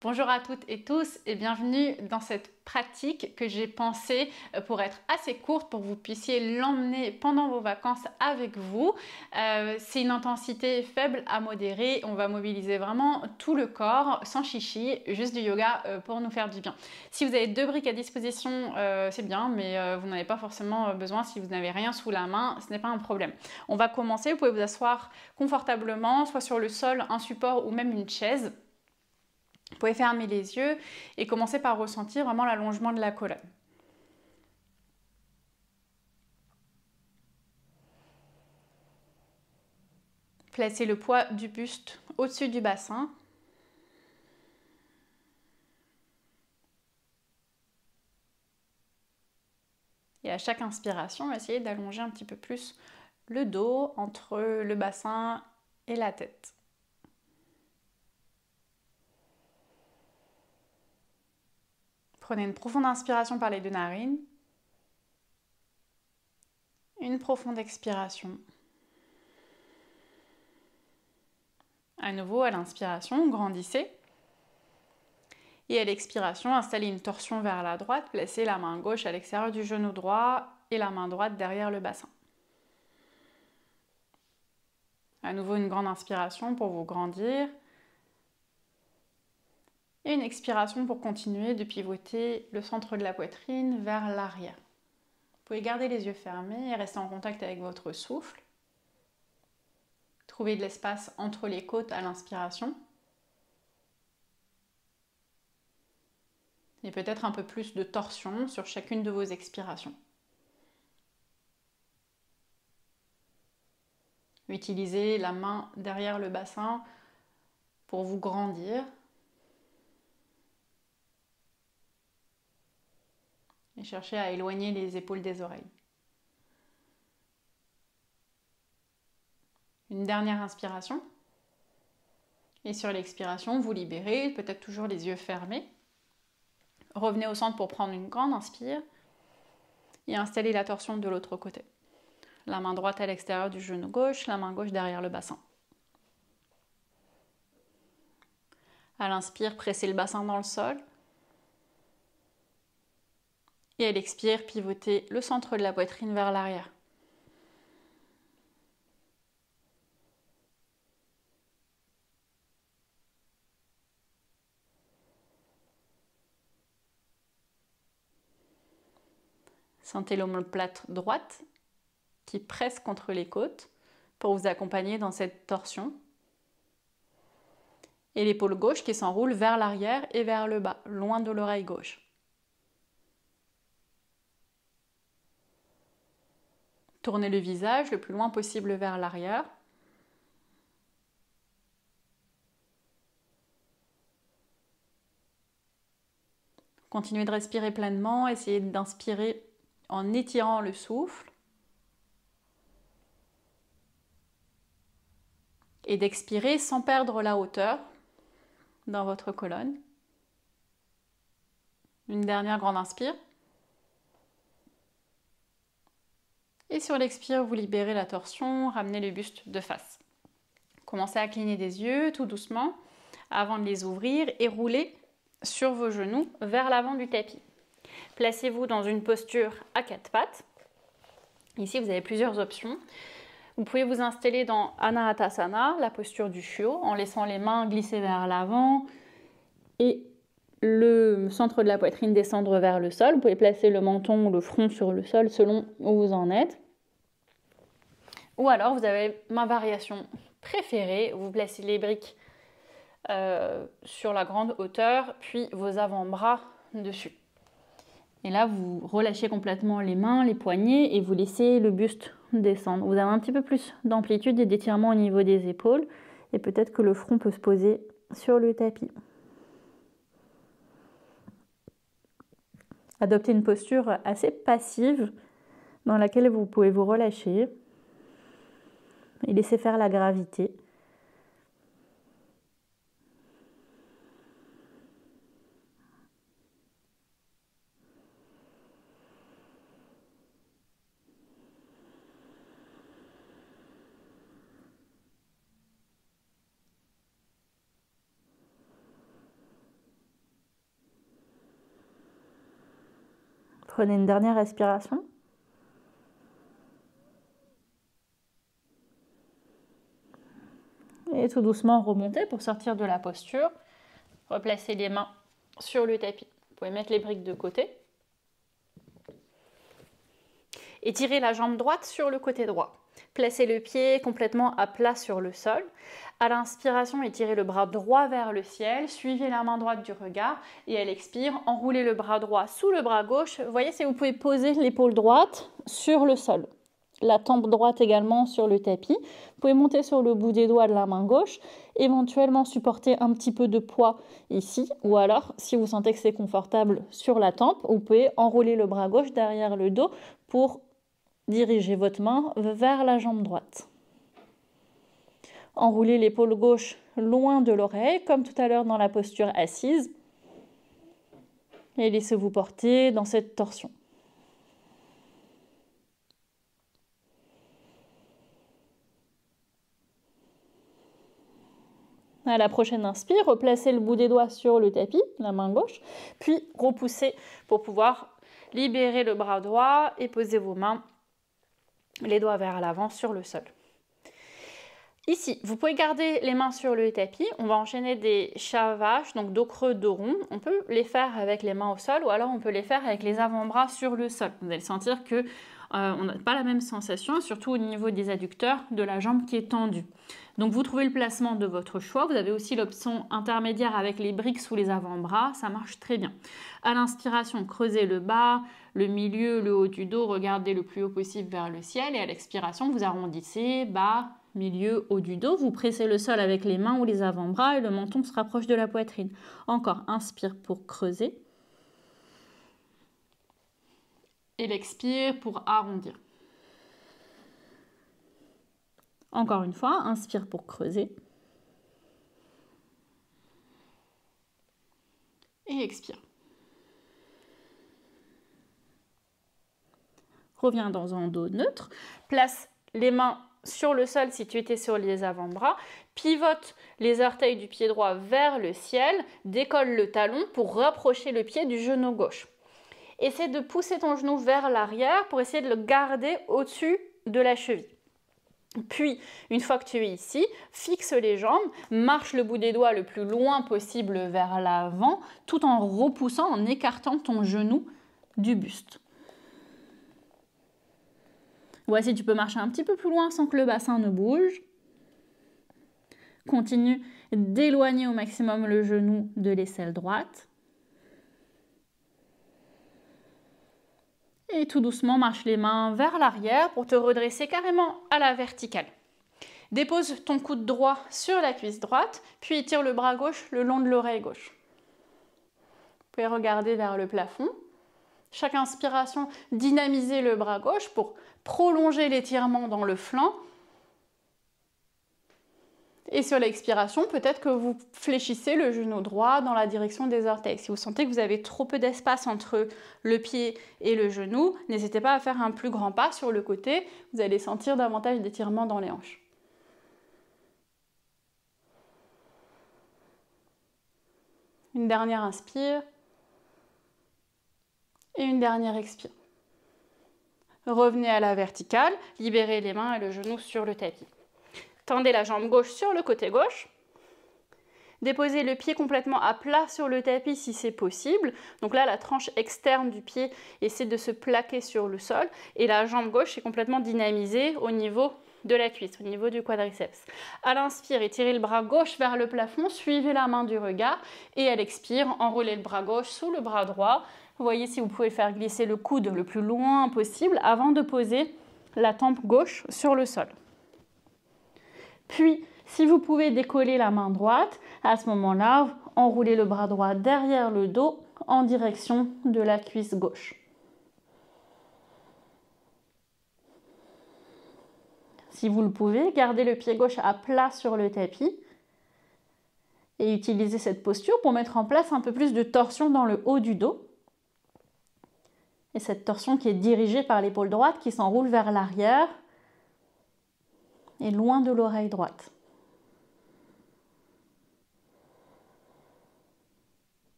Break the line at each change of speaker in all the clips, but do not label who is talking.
Bonjour à toutes et tous et bienvenue dans cette pratique que j'ai pensée pour être assez courte pour que vous puissiez l'emmener pendant vos vacances avec vous. C'est une intensité faible à modérée, on va mobiliser vraiment tout le corps sans chichi, juste du yoga pour nous faire du bien. Si vous avez deux briques à disposition, c'est bien, mais vous n'en avez pas forcément besoin. Si vous n'avez rien sous la main, ce n'est pas un problème. On va commencer, vous pouvez vous asseoir confortablement, soit sur le sol, un support ou même une chaise. Vous pouvez fermer les yeux et commencer par ressentir vraiment l'allongement de la colonne. Placez le poids du buste au-dessus du bassin. Et à chaque inspiration, essayez d'allonger un petit peu plus le dos entre le bassin et la tête. Prenez une profonde inspiration par les deux narines. Une profonde expiration. À nouveau, à l'inspiration, grandissez. Et à l'expiration, installez une torsion vers la droite. Placez la main gauche à l'extérieur du genou droit et la main droite derrière le bassin. À nouveau, une grande inspiration pour vous grandir. Et une expiration pour continuer de pivoter le centre de la poitrine vers l'arrière. Vous pouvez garder les yeux fermés et rester en contact avec votre souffle. Trouvez de l'espace entre les côtes à l'inspiration. Et peut-être un peu plus de torsion sur chacune de vos expirations. Utilisez la main derrière le bassin pour vous grandir. Et cherchez à éloigner les épaules des oreilles. Une dernière inspiration. Et sur l'expiration, vous libérez, peut-être toujours les yeux fermés. Revenez au centre pour prendre une grande inspire. Et installez la torsion de l'autre côté. La main droite à l'extérieur du genou gauche, la main gauche derrière le bassin. À l'inspire, pressez le bassin dans le sol. Et à l'expire, pivotez le centre de la poitrine vers l'arrière. Sentez l'omoplate droite qui presse contre les côtes pour vous accompagner dans cette torsion. Et l'épaule gauche qui s'enroule vers l'arrière et vers le bas, loin de l'oreille gauche. Tournez le visage le plus loin possible vers l'arrière. Continuez de respirer pleinement, essayez d'inspirer en étirant le souffle. Et d'expirer sans perdre la hauteur dans votre colonne. Une dernière grande inspire. Et sur l'expire, vous libérez la torsion, ramenez le buste de face. Commencez à cligner des yeux tout doucement avant de les ouvrir et roulez sur vos genoux vers l'avant du tapis. Placez-vous dans une posture à quatre pattes. Ici, vous avez plusieurs options. Vous pouvez vous installer dans Anahatasana, la posture du chiot, en laissant les mains glisser vers l'avant et le centre de la poitrine descendre vers le sol. Vous pouvez placer le menton ou le front sur le sol selon où vous en êtes. Ou alors, vous avez ma variation préférée. Vous placez les briques sur la grande hauteur, puis vos avant-bras dessus. Et là, vous relâchez complètement les mains, les poignets et vous laissez le buste descendre. Vous avez un petit peu plus d'amplitude et d'étirement au niveau des épaules et peut-être que le front peut se poser sur le tapis. Adoptez une posture assez passive dans laquelle vous pouvez vous relâcher et laisser faire la gravité. Prenez une dernière respiration. Et tout doucement remontez pour sortir de la posture. Replacez les mains sur le tapis. Vous pouvez mettre les briques de côté. Étirez la jambe droite sur le côté droit. Placez le pied complètement à plat sur le sol. À l'inspiration, étirez le bras droit vers le ciel. Suivez la main droite du regard. Et à l'expire, enroulez le bras droit sous le bras gauche. Voyez si vous pouvez poser l'épaule droite sur le sol. La tempe droite également sur le tapis. Vous pouvez monter sur le bout des doigts de la main gauche, éventuellement supporter un petit peu de poids ici, ou alors, si vous sentez que c'est confortable sur la tempe, vous pouvez enrouler le bras gauche derrière le dos pour diriger votre main vers la jambe droite. Enroulez l'épaule gauche loin de l'oreille, comme tout à l'heure dans la posture assise, et laissez-vous porter dans cette torsion. À la prochaine inspire, replacez le bout des doigts sur le tapis, la main gauche, puis repoussez pour pouvoir libérer le bras droit et poser vos mains, les doigts vers l'avant sur le sol. Ici, vous pouvez garder les mains sur le tapis. On va enchaîner des chavages, donc dos creux, dos rond. On peut les faire avec les mains au sol ou alors on peut les faire avec les avant-bras sur le sol. Vous allez sentir que on n'a pas la même sensation, surtout au niveau des adducteurs de la jambe qui est tendue. Donc vous trouvez le placement de votre choix. Vous avez aussi l'option intermédiaire avec les briques sous les avant-bras. Ça marche très bien. À l'inspiration, creusez le bas, le milieu, le haut du dos. Regardez le plus haut possible vers le ciel. Et à l'expiration, vous arrondissez bas, milieu, haut du dos. Vous pressez le sol avec les mains ou les avant-bras et le menton se rapproche de la poitrine. Encore, inspire pour creuser. Et l'expire pour arrondir. Encore une fois, inspire pour creuser. Et expire. Reviens dans un dos neutre. Place les mains sur le sol si tu étais sur les avant-bras. Pivote les orteils du pied droit vers le ciel. Décolle le talon pour rapprocher le pied du genou gauche. Essaie de pousser ton genou vers l'arrière pour essayer de le garder au-dessus de la cheville. Puis, une fois que tu es ici, fixe les jambes, marche le bout des doigts le plus loin possible vers l'avant, tout en repoussant, en écartant ton genou du buste. Voici, tu peux marcher un petit peu plus loin sans que le bassin ne bouge. Continue d'éloigner au maximum le genou de l'aisselle droite. Et tout doucement, marche les mains vers l'arrière pour te redresser carrément à la verticale. Dépose ton coude droit sur la cuisse droite, puis étire le bras gauche le long de l'oreille gauche. Vous pouvez regarder vers le plafond. Chaque inspiration, dynamisez le bras gauche pour prolonger l'étirement dans le flanc. Et sur l'expiration, peut-être que vous fléchissez le genou droit dans la direction des orteils. Si vous sentez que vous avez trop peu d'espace entre le pied et le genou, n'hésitez pas à faire un plus grand pas sur le côté. Vous allez sentir davantage d'étirement dans les hanches. Une dernière inspire. Et une dernière expire. Revenez à la verticale, libérez les mains et le genou sur le tapis. Tendez la jambe gauche sur le côté gauche. Déposez le pied complètement à plat sur le tapis si c'est possible. Donc là, la tranche externe du pied essaie de se plaquer sur le sol. Et la jambe gauche est complètement dynamisée au niveau de la cuisse, au niveau du quadriceps. À l'inspire, étirez le bras gauche vers le plafond, suivez la main du regard. Et à l'expire, enroulez le bras gauche sous le bras droit. Voyez si vous pouvez faire glisser le coude le plus loin possible avant de poser la tempe gauche sur le sol. Puis, si vous pouvez décoller la main droite, à ce moment-là, enroulez le bras droit derrière le dos en direction de la cuisse gauche. Si vous le pouvez, gardez le pied gauche à plat sur le tapis et utilisez cette posture pour mettre en place un peu plus de torsion dans le haut du dos. Et cette torsion qui est dirigée par l'épaule droite qui s'enroule vers l'arrière et loin de l'oreille droite.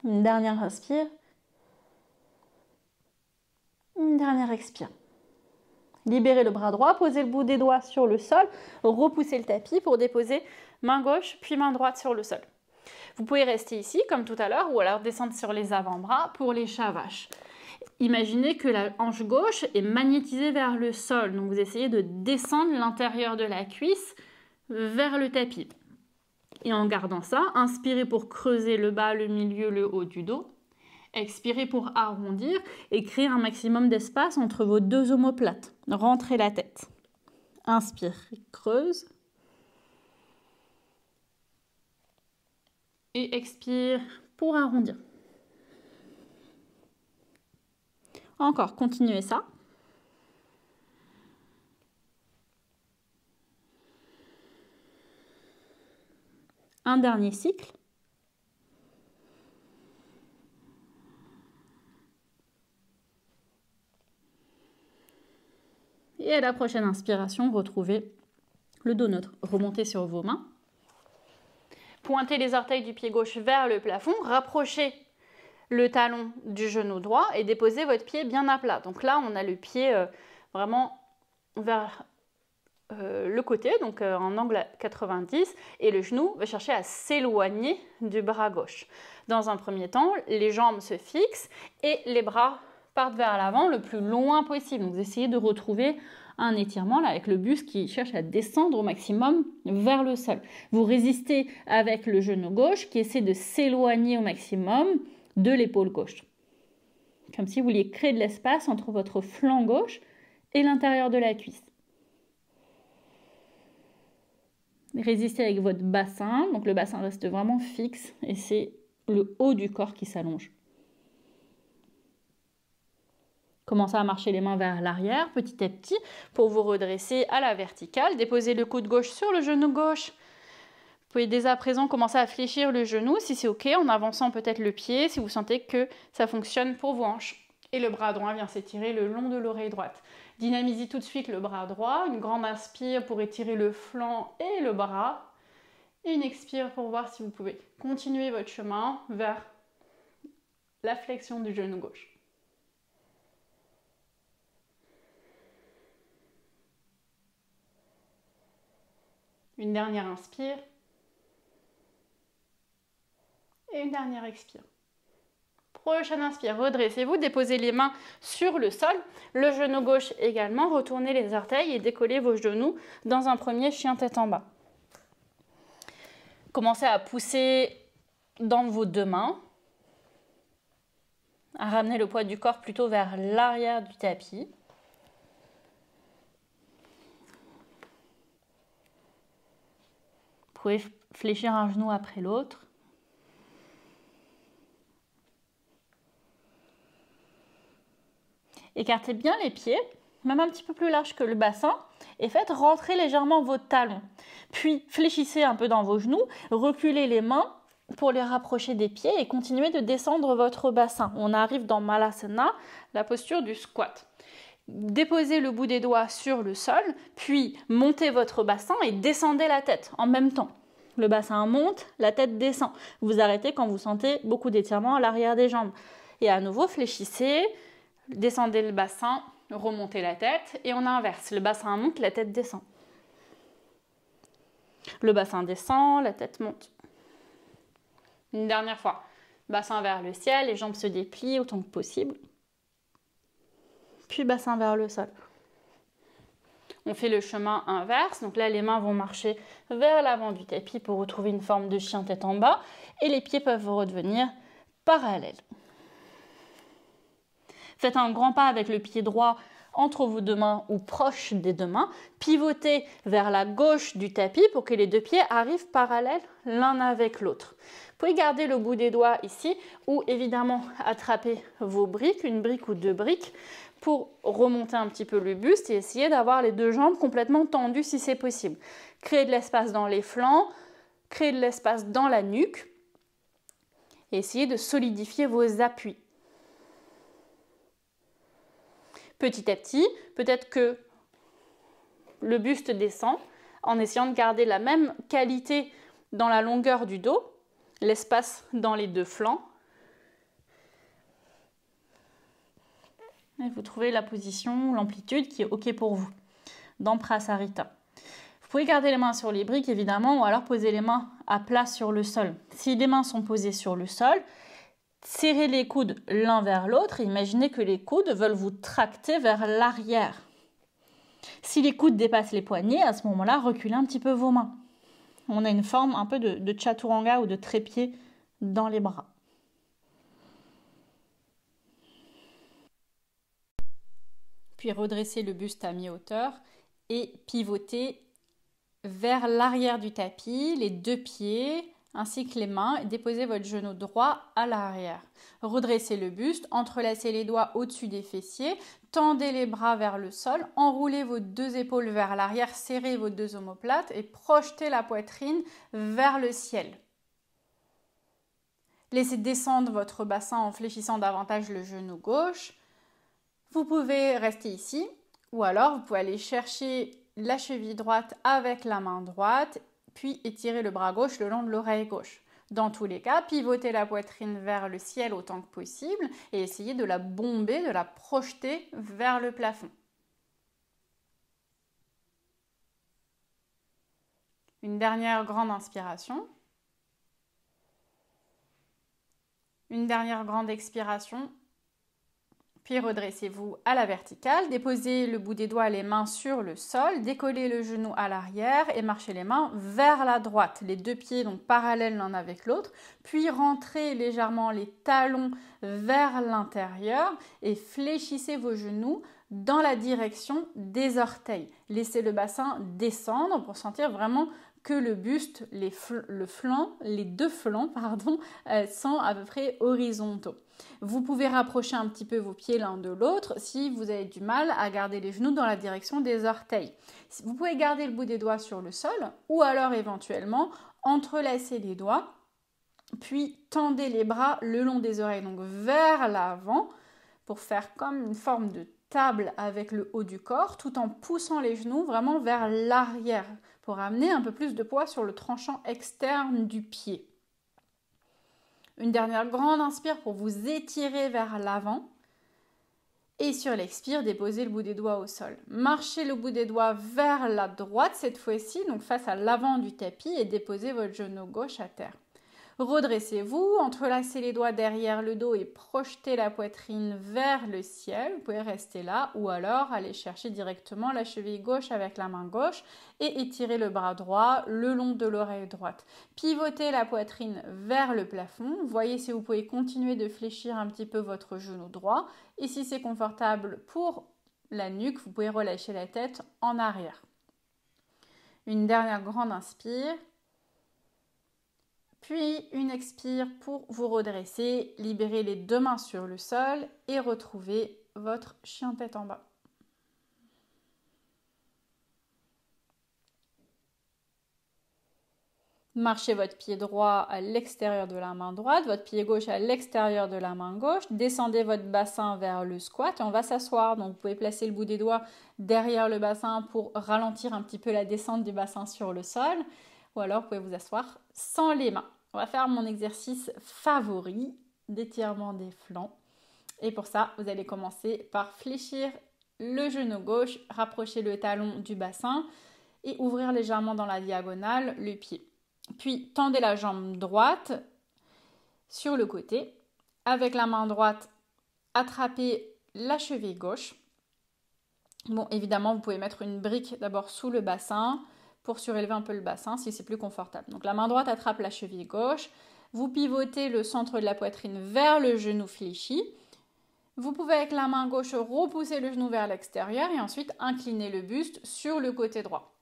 Une dernière inspire. dernière expire. Libérez le bras droit, posez le bout des doigts sur le sol, repoussez le tapis pour déposer main gauche puis main droite sur le sol. Vous pouvez rester ici comme tout à l'heure ou alors descendre sur les avant-bras pour les chats vaches. Imaginez que la hanche gauche est magnétisée vers le sol, donc vous essayez de descendre l'intérieur de la cuisse vers le tapis. Et en gardant ça, inspirez pour creuser le bas, le milieu, le haut du dos. Expirez pour arrondir et créer un maximum d'espace entre vos deux omoplates. Rentrez la tête. Inspire, creuse. Et expire pour arrondir. Encore, continuez ça. Un dernier cycle. Et à la prochaine inspiration, retrouvez le dos neutre. Remontez sur vos mains. Pointez les orteils du pied gauche vers le plafond. Rapprochez le talon du genou droit et déposez votre pied bien à plat. Donc là, on a le pied vraiment vers le côté, donc en angle à 90, et le genou va chercher à s'éloigner du bras gauche. Dans un premier temps, les jambes se fixent et les bras partent vers l'avant le plus loin possible. Donc vous essayez de retrouver un étirement là, avec le buste qui cherche à descendre au maximum vers le sol. Vous résistez avec le genou gauche qui essaie de s'éloigner au maximum de l'épaule gauche. Comme si vous vouliez créer de l'espace entre votre flanc gauche et l'intérieur de la cuisse. Résistez avec votre bassin, donc le bassin reste vraiment fixe et c'est le haut du corps qui s'allonge. Commencez à marcher les mains vers l'arrière petit à petit pour vous redresser à la verticale. Déposez le coude gauche sur le genou gauche. Vous pouvez dès à présent commencer à fléchir le genou si c'est OK, en avançant peut-être le pied si vous sentez que ça fonctionne pour vos hanches. Et le bras droit vient s'étirer le long de l'oreille droite. Dynamisez tout de suite le bras droit. Une grande inspire pour étirer le flanc et le bras. Et une expire pour voir si vous pouvez continuer votre chemin vers la flexion du genou gauche. Une dernière inspire. Et une dernière expire. Prochaine inspire, redressez-vous, déposez les mains sur le sol, le genou gauche également, retournez les orteils et décollez vos genoux dans un premier chien tête en bas. Commencez à pousser dans vos deux mains, à ramener le poids du corps plutôt vers l'arrière du tapis. Vous pouvez fléchir un genou après l'autre. Écartez bien les pieds, même un petit peu plus large que le bassin, et faites rentrer légèrement vos talons. Puis fléchissez un peu dans vos genoux, reculez les mains pour les rapprocher des pieds et continuez de descendre votre bassin. On arrive dans Malasana, la posture du squat. Déposez le bout des doigts sur le sol, puis montez votre bassin et descendez la tête en même temps. Le bassin monte, la tête descend. Vous arrêtez quand vous sentez beaucoup d'étirement à l'arrière des jambes. Et à nouveau, fléchissez, descendez le bassin, remontez la tête et on inverse. Le bassin monte, la tête descend. Le bassin descend, la tête monte. Une dernière fois. Bassin vers le ciel, les jambes se déplient autant que possible. Puis bassin vers le sol. On fait le chemin inverse. Donc là, les mains vont marcher vers l'avant du tapis pour retrouver une forme de chien tête en bas. Et les pieds peuvent redevenir parallèles. Faites un grand pas avec le pied droit entre vos deux mains ou proche des deux mains. Pivotez vers la gauche du tapis pour que les deux pieds arrivent parallèles l'un avec l'autre. Vous pouvez garder le bout des doigts ici ou évidemment attraper vos briques, une brique ou deux briques, pour remonter un petit peu le buste et essayer d'avoir les deux jambes complètement tendues si c'est possible. Créez de l'espace dans les flancs, créez de l'espace dans la nuque et essayez de solidifier vos appuis. Petit à petit, peut-être que le buste descend en essayant de garder la même qualité dans la longueur du dos, l'espace dans les deux flancs. Et vous trouvez la position, l'amplitude qui est OK pour vous dans Prasarita. Vous pouvez garder les mains sur les briques évidemment ou alors poser les mains à plat sur le sol. Si les mains sont posées sur le sol, serrez les coudes l'un vers l'autre et imaginez que les coudes veulent vous tracter vers l'arrière. Si les coudes dépassent les poignets, à ce moment-là, reculez un petit peu vos mains. On a une forme un peu de chaturanga ou de trépied dans les bras. Puis redressez le buste à mi-hauteur et pivotez vers l'arrière du tapis, les deux pieds ainsi que les mains, et déposez votre genou droit à l'arrière. Redressez le buste, entrelacez les doigts au-dessus des fessiers, tendez les bras vers le sol, enroulez vos deux épaules vers l'arrière, serrez vos deux omoplates et projetez la poitrine vers le ciel. Laissez descendre votre bassin en fléchissant davantage le genou gauche. Vous pouvez rester ici ou alors vous pouvez aller chercher la cheville droite avec la main droite, puis étirer le bras gauche le long de l'oreille gauche. Dans tous les cas, pivotez la poitrine vers le ciel autant que possible et essayez de la bomber, de la projeter vers le plafond. Une dernière grande inspiration. Une dernière grande expiration. Puis redressez-vous à la verticale, déposez le bout des doigts, les mains sur le sol, décollez le genou à l'arrière et marchez les mains vers la droite, les deux pieds donc parallèles l'un avec l'autre, puis rentrez légèrement les talons vers l'intérieur et fléchissez vos genoux dans la direction des orteils. Laissez le bassin descendre pour sentir vraiment que le buste, les deux flancs sont à peu près horizontaux. Vous pouvez rapprocher un petit peu vos pieds l'un de l'autre si vous avez du mal à garder les genoux dans la direction des orteils. Vous pouvez garder le bout des doigts sur le sol ou alors éventuellement entrelacer les doigts, puis tendez les bras le long des oreilles, donc vers l'avant pour faire comme une forme de table avec le haut du corps tout en poussant les genoux vraiment vers l'arrière pour amener un peu plus de poids sur le tranchant externe du pied. Une dernière grande inspire pour vous étirer vers l'avant. Et sur l'expire, déposez le bout des doigts au sol. Marchez le bout des doigts vers la droite cette fois-ci, donc face à l'avant du tapis et déposez votre genou gauche à terre. Redressez-vous, entrelacez les doigts derrière le dos et projetez la poitrine vers le ciel. Vous pouvez rester là ou alors aller chercher directement la cheville gauche avec la main gauche et étirer le bras droit le long de l'oreille droite. Pivotez la poitrine vers le plafond. Voyez si vous pouvez continuer de fléchir un petit peu votre genou droit. Et si c'est confortable pour la nuque, vous pouvez relâcher la tête en arrière. Une dernière grande inspire. Puis une expire pour vous redresser, libérez les deux mains sur le sol et retrouvez votre chien tête en bas. Marchez votre pied droit à l'extérieur de la main droite, votre pied gauche à l'extérieur de la main gauche. Descendez votre bassin vers le squat et on va s'asseoir. Donc vous pouvez placer le bout des doigts derrière le bassin pour ralentir un petit peu la descente du bassin sur le sol. Ou alors vous pouvez vous asseoir sans les mains. On va faire mon exercice favori d'étirement des flancs. Et pour ça, vous allez commencer par fléchir le genou gauche, rapprocher le talon du bassin et ouvrir légèrement dans la diagonale le pied. Puis tendez la jambe droite sur le côté. Avec la main droite, attrapez la cheville gauche. Bon, évidemment, vous pouvez mettre une brique d'abord sous le bassin pour surélever un peu le bassin si c'est plus confortable. Donc la main droite attrape la cheville gauche, vous pivotez le centre de la poitrine vers le genou fléchi. Vous pouvez avec la main gauche repousser le genou vers l'extérieur et ensuite incliner le buste sur le côté droit.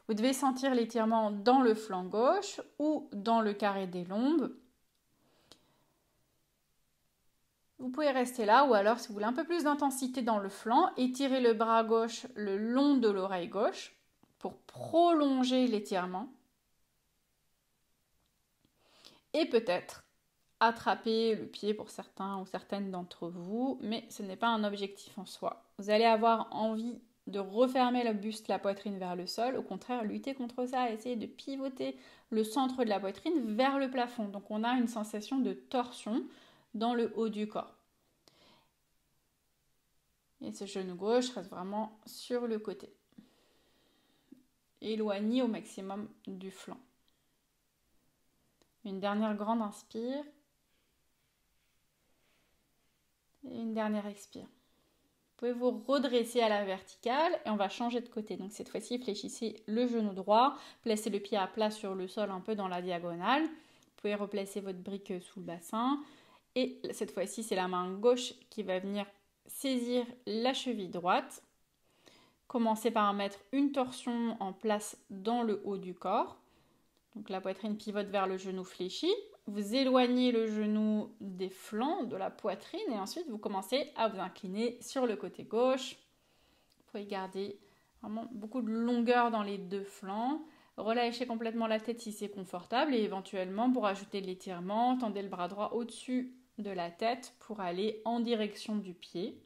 Vous devez sentir l'étirement dans le flanc gauche ou dans le carré des lombes. Vous pouvez rester là ou alors si vous voulez un peu plus d'intensité dans le flanc, étirez le bras gauche le long de l'oreille gauche pour prolonger l'étirement. Et peut-être attraper le pied pour certains ou certaines d'entre vous, mais ce n'est pas un objectif en soi. Vous allez avoir envie de refermer le buste, la poitrine vers le sol. Au contraire, lutter contre ça, essayer de pivoter le centre de la poitrine vers le plafond. Donc on a une sensation de torsion dans le haut du corps. Et ce genou gauche reste vraiment sur le côté. Éloigné au maximum du flanc. Une dernière grande inspire. Et une dernière expire. Vous pouvez vous redresser à la verticale et on va changer de côté. Donc cette fois-ci, fléchissez le genou droit, placez le pied à plat sur le sol un peu dans la diagonale. Vous pouvez replacer votre brique sous le bassin. Et cette fois-ci, c'est la main gauche qui va venir saisir la cheville droite. Commencez par mettre une torsion en place dans le haut du corps. Donc la poitrine pivote vers le genou fléchi. Vous éloignez le genou des flancs de la poitrine et ensuite vous commencez à vous incliner sur le côté gauche. Vous pouvez garder vraiment beaucoup de longueur dans les deux flancs. Relâchez complètement la tête si c'est confortable et éventuellement pour ajouter de l'étirement, tendez le bras droit au-dessus de la tête pour aller en direction du pied.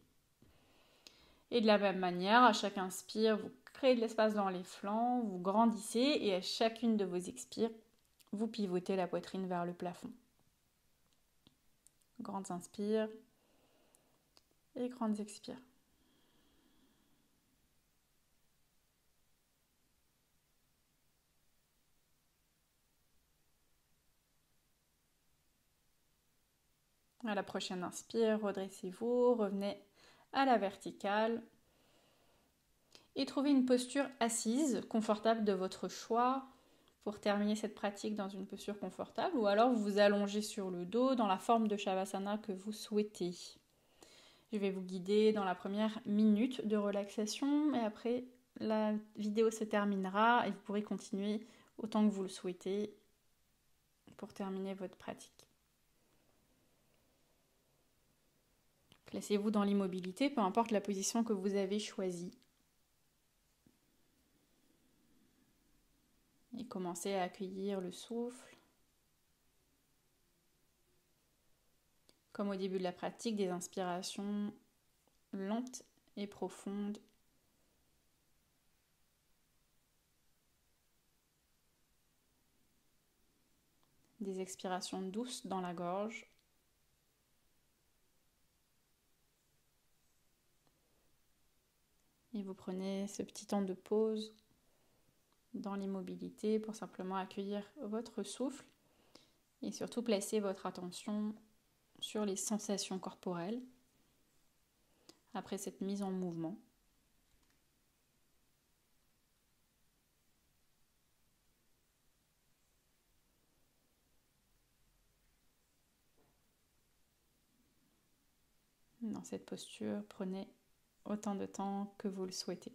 Et de la même manière, à chaque inspire, vous créez de l'espace dans les flancs, vous grandissez et à chacune de vos expires, vous pivotez la poitrine vers le plafond. Grandes inspires et grandes expires. À la prochaine inspire, redressez-vous, revenez à la verticale et trouvez une posture assise, confortable de votre choix pour terminer cette pratique dans une posture confortable ou alors vous vous allongez sur le dos dans la forme de Shavasana que vous souhaitez. Je vais vous guider dans la première minute de relaxation et après la vidéo se terminera et vous pourrez continuer autant que vous le souhaitez pour terminer votre pratique. Placez-vous dans l'immobilité, peu importe la position que vous avez choisie. Et commencez à accueillir le souffle. Comme au début de la pratique, des inspirations lentes et profondes. Des expirations douces dans la gorge. Et vous prenez ce petit temps de pause dans l'immobilité pour simplement accueillir votre souffle et surtout placer votre attention sur les sensations corporelles après cette mise en mouvement. Dans cette posture, prenez autant de temps que vous le souhaitez.